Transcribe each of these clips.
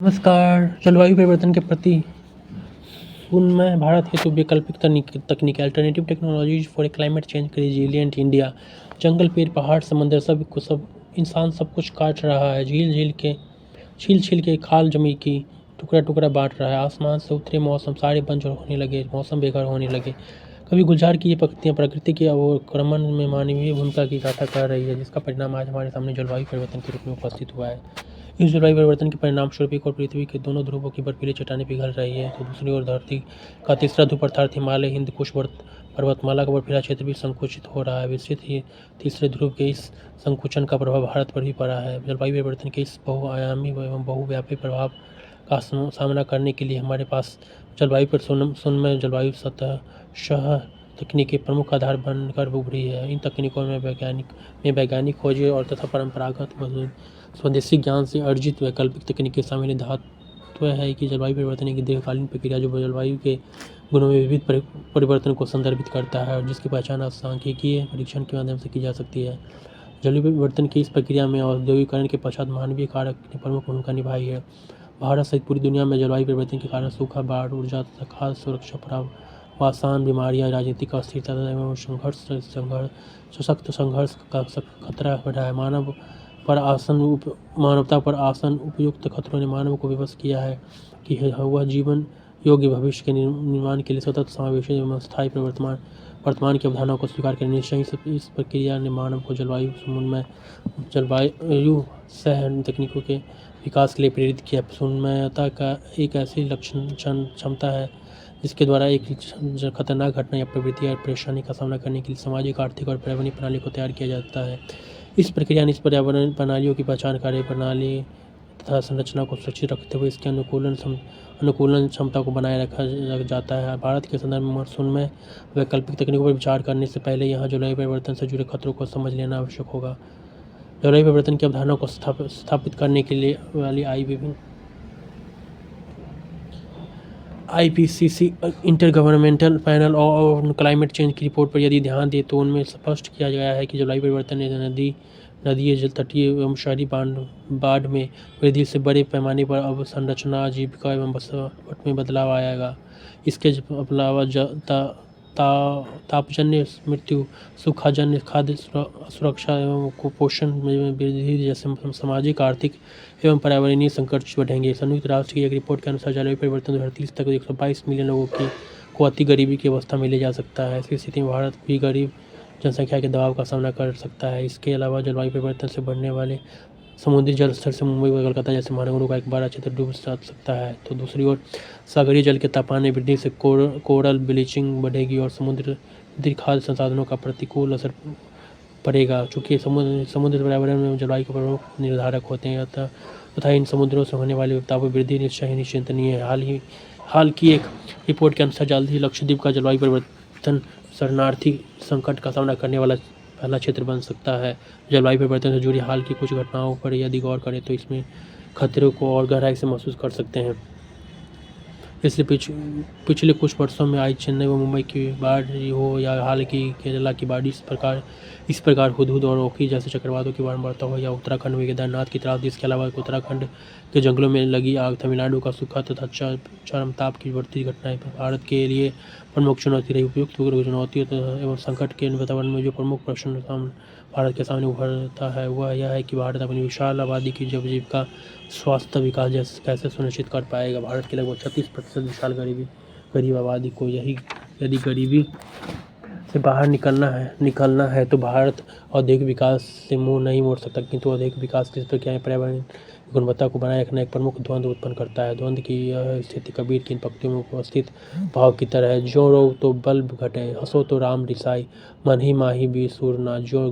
नमस्कार। जलवायु परिवर्तन के प्रति उन्नय भारत हेतु वैकल्पिक तकनीक alternative technologies for a climate change resilient India. जंगल, पेड़, पहाड़, समंदर सब इंसान सब कुछ काट रहा है। छील छील के खाल जमी की टुकड़ा टुकड़ा बांट रहा है। आसमान से उतरे मौसम सारे बंजर होने लगे, मौसम बेघर होने लगे। कभी गुलजार की ये पत्तियाँ प्रकृति के अवक्रमण में मानवीय भूमिका की गाथा कर रही है, जिसका परिणाम आज हमारे सामने जलवायु परिवर्तन के रूप में उपस्थित हुआ है। इस जलवायु परिवर्तन के परिणाम स्वरूप एक ओर पृथ्वी के दोनों ध्रुवों की बर्फीली चट्टानें पिघल रही है, तो दूसरी ओर धरती का तीसरा ध्रुव अर्थात हिमालय, हिंद कुश पर्वतमाला का बर्फीला क्षेत्र भी संकुचित हो रहा है। विकसित ही तीसरे ध्रुव के इस संकुचन का प्रभाव भारत पर भी पड़ा है। जलवायु परिवर्तन के इस बहुआयामी एवं बहुव्यापी प्रभाव का सामना करने के लिए हमारे पास जलवायु पर सुन्नय जलवायु सतह तकनीकें प्रमुख आधार बनकर उभरी है। इन तकनीकों में वैज्ञानिक खोजें और तथा परंपरागत स्वदेशी ज्ञान से अर्जित वैकल्पिक तकनीकें शामिल हैं। धातु है कि जलवायु परिवर्तन एक दीर्घकालीन प्रक्रिया जो जलवायु के गुणों में विविध परिवर्तन को संदर्भित करता है और जिसकी पहचान सांख्यिकीय परीक्षण के माध्यम से की जा सकती है। जलवायु परिवर्तन की इस प्रक्रिया में औद्योगिकरण के पश्चात मानवीय कारक ने प्रमुख भूमिका निभाई है। भारत सहित पूरी दुनिया में जलवायु परिवर्तन के कारण सूखा, बाढ़, ऊर्जा तथा खाद्य सुरक्षा, आसान बीमारियां, राजनीतिक अस्थिरता एवं सशक्त संघर्ष का खतरा बढ़ा है। मानवता पर आसन उपयुक्त खतरों ने मानव को विवश किया है कि वह जीवन योग्य भविष्य के निर्माण के लिए सतत समावेशी एवं स्थायी वर्तमान की अवधारणाओं को स्वीकार करने निश्चय इस प्रक्रिया ने मानव को जलवायु सह तकनीकों के विकास के लिए प्रेरित किया। सुन्नयता का एक ऐसी क्षमता है जिसके द्वारा एक खतरनाक घटना या प्रवृत्ति या परेशानी का सामना करने के लिए सामाजिक, आर्थिक और पर्यावरणीय प्रणाली को तैयार किया जाता है। इस प्रक्रिया ने इस पर्यावरण प्रणालियों की पहचान, कार्य प्रणाली तथा संरचना को सुरक्षित रखते हुए इसके अनुकूलन क्षमता को बनाए रखा जाता है। भारत के संदर्भ में सुन्नय वैकल्पिक तकनीकों पर विचार करने से पहले यहाँ जलवायु परिवर्तन से जुड़े खतरों को समझ लेना आवश्यक होगा। जलवायु परिवर्तन की अवधारणा को स्थापित करने के लिए वाली IPCC intergovernmental panel on climate change की रिपोर्ट पर यदि ध्यान दें तो उनमें स्पष्ट किया गया है कि जलवायु परिवर्तन ने नदीय, तटीय एवं शहरी बाढ़ में वृद्धि से बड़े पैमाने पर अवसंरचना, आजीविका एवं बसवट में बदलाव आएगा। इसके अलावा तापजन्य मृत्यु, सूखाजन्य खाद्य सुरक्षा एवं कुपोषण में वृद्धि जैसे सामाजिक, आर्थिक एवं पर्यावरणीय संकट बढ़ेंगे। संयुक्त राष्ट्र की एक रिपोर्ट के अनुसार जलवायु परिवर्तन 2030 तक 122 मिलियन लोगों को अति गरीबी की अवस्था में ले जा सकता है। ऐसी स्थिति में भारत भी गरीब जनसंख्या के दबाव का सामना कर सकता है। इसके अलावा जलवायु परिवर्तन से बढ़ने वाले समुद्री जल स्तर से मुंबई व कोलकाता जैसे महानगरों का एक बड़ा क्षेत्र डूब सकता है। तो दूसरी ओर सागरीय जल के तापमान में वृद्धि से कोरल ब्लीचिंग बढ़ेगी और समुद्री खाद्य संसाधनों का प्रतिकूल असर पड़ेगा। चूँकि समुद्र पर्यावरण में जलवायु के प्रमुख निर्धारक होते हैं तथा इन समुद्रों से होने वाली विपदाओं पर वृद्धि निश्चिंतनीय है। हाल की एक रिपोर्ट के अनुसार जल्द ही लक्षद्वीप का जलवायु परिवर्तन शरणार्थी संकट का सामना करने वाला पहला क्षेत्र बन सकता है। जलवायु परिवर्तन से जुड़ी हाल की कुछ घटनाओं पर यदि गौर करें तो इसमें खतरों को और गहराई से महसूस कर सकते हैं। इसलिए पिछले कुछ वर्षों में आई चेन्नई व मुंबई की बाढ़ हो या हाल की केरला की बाढ़ इस प्रकार हुदहुद और ओखी जैसे चक्रवातों की बाढ़ हो या उत्तराखंड में केदारनाथ की त्रासदी, इसके अलावा उत्तराखंड के जंगलों में लगी आग, तमिलनाडु का सूखा तथा चरमताप की बढ़ती घटनाएं भारत के लिए प्रमुख चुनौती रही। उपयुक्त चुनौतियों एवं संकट के वातावरण में जो प्रमुख प्रश्न भारत के सामने उभरता है वह यह है कि भारत अपनी विशाल आबादी की जीविका, स्वास्थ्य, विकास कैसे सुनिश्चित कर पाएगा। भारत के लगभग 36% विशाल गरीब आबादी को यदि गरीबी से बाहर निकलना है तो भारत औद्योगिक विकास से मुंह नहीं मोड़ सकता, किंतु औद्योगिक विकास की प्रक्रिया में पर्यावरण गुणवत्ता को बनाए रखना एक प्रमुख द्वंद्व उत्पन्न करता है। द्वंद्व की यह स्थिति कबीर की इन पंक्तियों में उपस्थित भाव की तरह है। जो रो तो बल घटे, हंसो तो राम रिसाई, मन ही माही भी सुरना, जो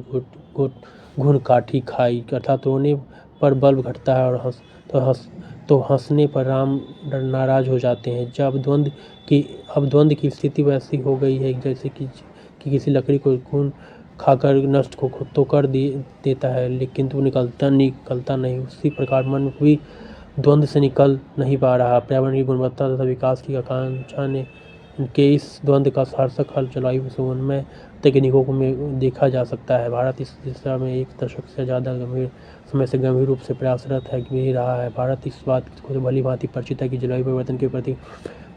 घुन काठी खाई। अर्थात रोने पर बल घटता है और हंसने पर राम नाराज हो जाते हैं। अब द्वंद्व की स्थिति वैसी हो गई है जैसे कि किसी लकड़ी को घुन खाकर नष्ट को तो कर देता है लेकिन तो निकलता नहीं। उसी प्रकार मन भी द्वंद्व से निकल नहीं पा रहा। पर्यावरण की गुणवत्ता तथा विकास की आकांक्षा ने के इस द्वंद्व का सार्थक हल जलवायु समन्वय तकनीकों को में देखा जा सकता है। भारत इस दिशा में 1 दशक से ज़्यादा गंभीर समय से गंभीर रूप से प्रयासरत है भी रहा है। भारत इस बात को भली-भांति परिचित है कि जलवायु परिवर्तन के प्रति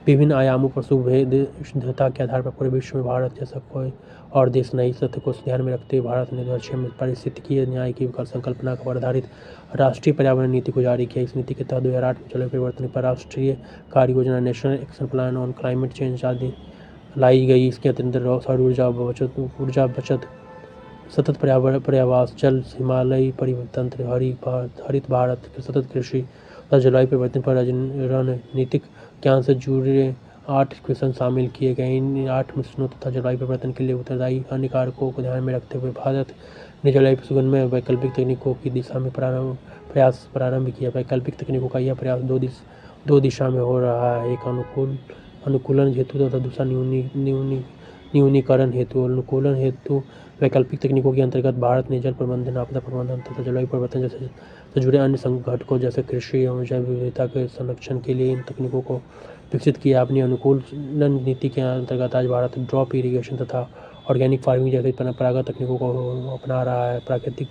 विभिन्न आयामों पर सुभेद्यता के आधार पर पूरे विश्व में भारत जैसा कोई और देश नहीं। इस तथ्य को ध्यान में रखते हुए भारत ने 2006 में पारिस्थितिकीय न्याय की संकल्पना पर आधारित राष्ट्रीय पर्यावरण नीति को जारी किया। इस नीति के तहत 2008 में जलवायु परिवर्तन पर राष्ट्रीय कार्य योजना, national action plan on climate change आदि लाई गई। इसके अंतर्गत सौर ऊर्जा बचत, सतत पर्यावास, जल, हिमालयी परितंत्र, हरित भारत, सतत कृषि तथा जलवायु परिवर्तन पर रणनीतिक ज्ञान से जुड़े 8 क्वेश्चन शामिल किए गए। इन 8 मिशनों तथा जलवायु परिवर्तन के लिए उत्तरदायी अन्य कारकों को ध्यान में रखते हुए भारत ने जलवायु समन्वय वैकल्पिक तकनीकों की दिशा में प्रयास प्रारंभ किया। वैकल्पिक तकनीकों का यह प्रयास दो दिशा में हो रहा है, एक अनुकूलन हेतु तथा दूसरा न्यूनीकरण हेतु। अनुकूलन हेतु वैकल्पिक तकनीकों के अंतर्गत भारत ने जल प्रबंधन, आपदा प्रबंधन तथा जलवायु परिवर्तन जैसे से जुड़े अन्य घटकों जैसे कृषि एवं जैव विविधता के संरक्षण के लिए इन तकनीकों को विकसित किया। अपनी अनुकूलन नीति के अंतर्गत आज भारत ड्रॉप इरिगेशन तथा ऑर्गेनिक फार्मिंग जैसी परंपरागत तकनीकों को अपना रहा है। प्राकृतिक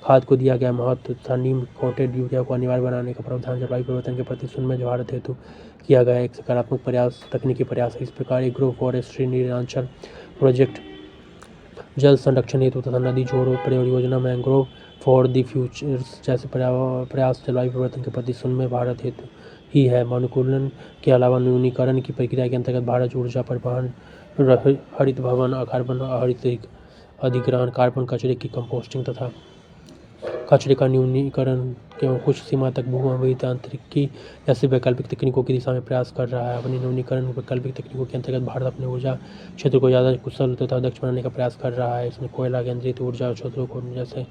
खाद को दिया गया महत्व तथा नीम कोटेड यूरिया को अनिवार्य बनाने का प्रावधान जलवायु परिवर्तन के प्रति सुनहरे भारत हेतु किया गया एक सकारात्मक प्रयास, तकनीकी प्रयास है। इस प्रकार एग्रो फॉरेस्ट्री नीलांचल प्रोजेक्ट, जल संरक्षण हेतु तथा नदी जोड़ो परियोजना, मैंग्रोव फॉर द फ्यूचर्स जैसे प्रयास जलवायु परिवर्तन के प्रति सुनहरे भारत हेतु ही है। अनुकूलन के अलावा न्यूनीकरण की प्रक्रिया के अंतर्गत भारत ऊर्जा परिवहन, हरित भवन, कार्बन हरित अधिग्रहण, कार्बन कचरे की कंपोस्टिंग तथा कचरे का न्यूनीकरण केवल कुछ सीमा तक भू अभियांत्रिकी जैसे वैकल्पिक तकनीकों की दिशा में प्रयास कर रहा है। अपनी न्यूनीकरण वैकल्पिक तकनीकों के अंतर्गत भारत अपने ऊर्जा क्षेत्र को ज़्यादा कुशल तथा दक्ष बनाने का प्रयास कर रहा है। इसमें कोयला केंद्रित ऊर्जा क्षेत्रों को जैसे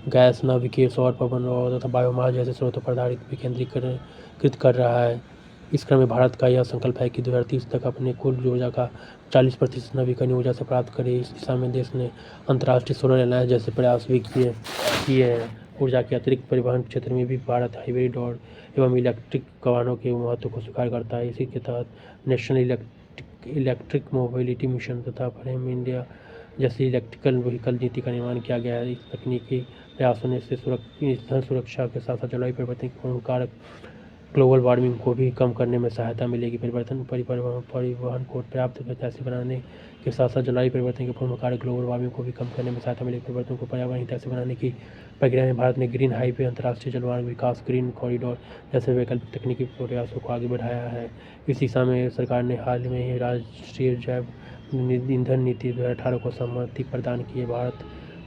गैस, नाभिकीय सौर, पवन तथा बायोमास जैसे स्रोतों पर आधारित भी केंद्रीकृत कर रहा है। इस क्रम में भारत का यह संकल्प है कि 2030 तक अपने कुल ऊर्जा का 40% नवीकरणीय ऊर्जा से प्राप्त करे। इस दिशा में देश ने अंतर्राष्ट्रीय सोलर अलायंस जैसे प्रयास भी किए हैं। ऊर्जा के अतिरिक्त परिवहन क्षेत्र में भी भारत हाइब्रिड और एवं इलेक्ट्रिक वाहनों के महत्व को स्वीकार करता है। इसी के तहत नेशनल इलेक्ट्रिक मोबिलिटी मिशन तथा फ्रेम इंडिया जैसी इलेक्ट्रिकल व्हीकल नीति का निर्माण किया गया है। इस तकनीकी प्रयासों ने ईंधन सुरक्षा के साथ साथ जलवायु परिवर्तन के प्रमुख कारक ग्लोबल वार्मिंग को भी कम करने में सहायता मिलेगी। परिवहन को पर्याप्त हितैषी बनाने के साथ साथ जलवायु परिवर्तन के प्रमुख कारक ग्लोबल वार्मिंग को भी कम करने में सहायता मिलेगी। परिवर्तन को पर्यावरण हितैषी बनाने की प्रक्रिया में भारत ने ग्रीन हाईवे, अंतर्राष्ट्रीय जलवायु विकास, ग्रीन कॉरिडोर जैसे वैकल्पिक तकनीकी प्रयासों को आगे बढ़ाया है। इस दिशा में सरकार ने हाल में ही राष्ट्रीय जैव ईंधन नीति 2018 को सहमति प्रदान की है। भारत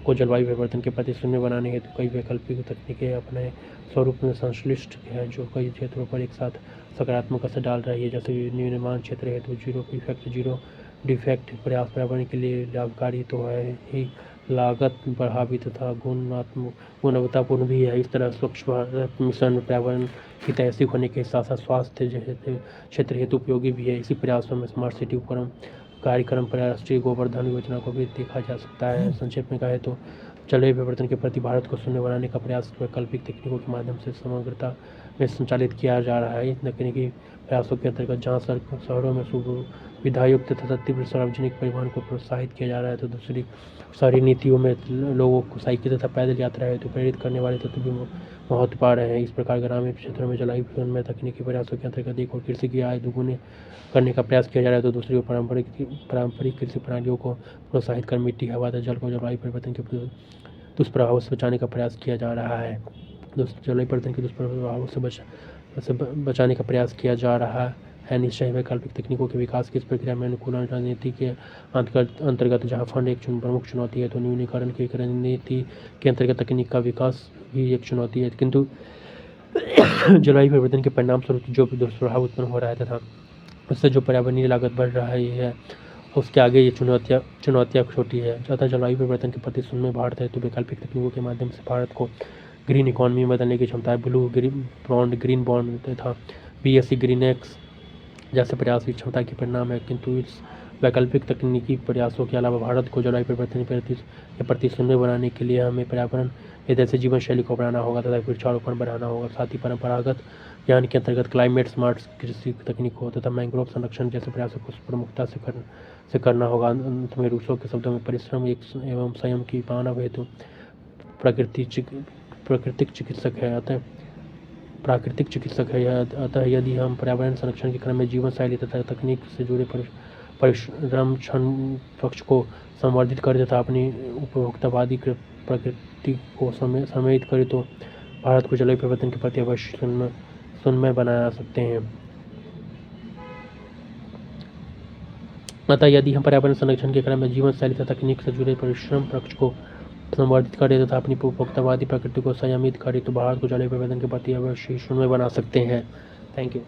को जलवायु परिवर्तन के प्रति सुनहरे बनाने हेतु कई वैकल्पिक तकनीकें अपने स्वरूप में संश्लिष्ट है, जो कई क्षेत्रों पर एक साथ सकारात्मक असर डाल रही है। जैसे निर्माण क्षेत्र हेतु जीरो डिफेक्ट प्रयास पर्यावरण के लिए लाभकारी तो है ही, लागत प्रभावी तथा गुणवत्तापूर्ण भी है। इस तरह स्वच्छ भारत मिशन पर्यावरण हितैषी होने के साथ साथ स्वास्थ्य क्षेत्र हेतु उपयोगी भी है। इसी प्रयासों में स्मार्ट सिटी उपक्रम कार्यक्रम पर राष्ट्रीय गोवर्धन योजना को भी देखा जा सकता है। संक्षेप में कहे तो जलवायु परिवर्तन के प्रति भारत को सुनहरे बनाने का प्रयास वैकल्पिक तकनीकों के माध्यम से समग्रता में संचालित किया जा रहा है। इन तकनीकी प्रयासों के अंतर्गत जहाँ शहरों में सुविधायुक्त तथा तीव्र सार्वजनिक परिवहन को प्रोत्साहित किया जा रहा है, तो दूसरी शहरी नीतियों में लोगों को साइकिल तथा पैदल यात्रा हेतु प्रेरित करने वाले तत्व भी महत्व पा रहे हैं। इस प्रकार ग्रामीण क्षेत्रों में जलवायु समन्वय तकनीकी प्रयासों के अंतर्गत एक और कृषि की आय दोगुनी करने का प्रयास किया जा रहा है, तो दूसरी ओर पारंपरिक कृषि प्रणालियों को प्रोत्साहित कर मिट्टी, हवा तथा जल को जलवायु परिवर्तन के दुष्प्रभावों से बचाने का प्रयास किया जा रहा है। जलवायु परिवर्तन के दुष्प्रभावों से बचाने का प्रयास किया जा रहा है। निश्चय वैकल्पिक तकनीकों के विकास की इस प्रक्रिया में अनुकूलन रणनीति के अंतर्गत जहाँ फंड एक प्रमुख चुनौती है, तो न्यूनीकरण की रणनीति के अंतर्गत तकनीक का विकास भी एक चुनौती है। किंतु जलवायु परिवर्तन के परिणाम स्वरूप जो दुष्प्रभाव उत्पन्न हो रहा है तथा उससे जो पर्यावरणीय लागत बढ़ रही है, उसके आगे ये चुनौतियाँ छोटी है। अतः जलवायु परिवर्तन के प्रति सुनहरे भारत है तो वैकल्पिक तकनीकों के माध्यम से भारत को ग्रीन इकोनॉमी में बदलने की क्षमता है। ब्लू ग्रीन बॉन्ड तथा BSE ग्रीन एक्स जैसे प्रयास की क्षमता के परिणाम है। किंतु इस वैकल्पिक तकनीकी प्रयासों के अलावा भारत को जलवायु परिवर्तन के प्रति सुनहरे बनाने के लिए हमें पर्यावरण हितैषी जीवन शैली को अपनाना होगा तथा वृक्षारोपण बढ़ाना होगा। साथ ही परंपरागत अभियान के अंतर्गत क्लाइमेट स्मार्ट कृषि तकनीकों तथा मैंग्रोव संरक्षण जैसे प्रयासों को प्रमुखता से करना होगा। अंत में रूसो के शब्दों में परिश्रम एवं संयम की मानव हेतु प्राकृतिक चिकित्सक है। अतः यदि हम पर्यावरण संरक्षण के क्रम में जीवन शैली तथा तकनीक से जुड़े परिश्रम पक्ष को संवर्धित करें तथा अपनी उपभोक्तावादी प्रकृति को सम्मिलित करें तो भारत को जलवायु परिवर्तन के प्रति अवश्य सुनमय बना सकते हैं। अतः यदि हम पर्यावरण संरक्षण के क्रम में जीवन शैली तथा तकनीक से जुड़े परिश्रम पक्ष को संवर्धित करें तथा अपनी उपभोक्तावादी प्रकृति को संयमित करें तो भारत को जलवायु परिवर्तन के प्रति अवश्य सुनमय बना सकते हैं। Thank you.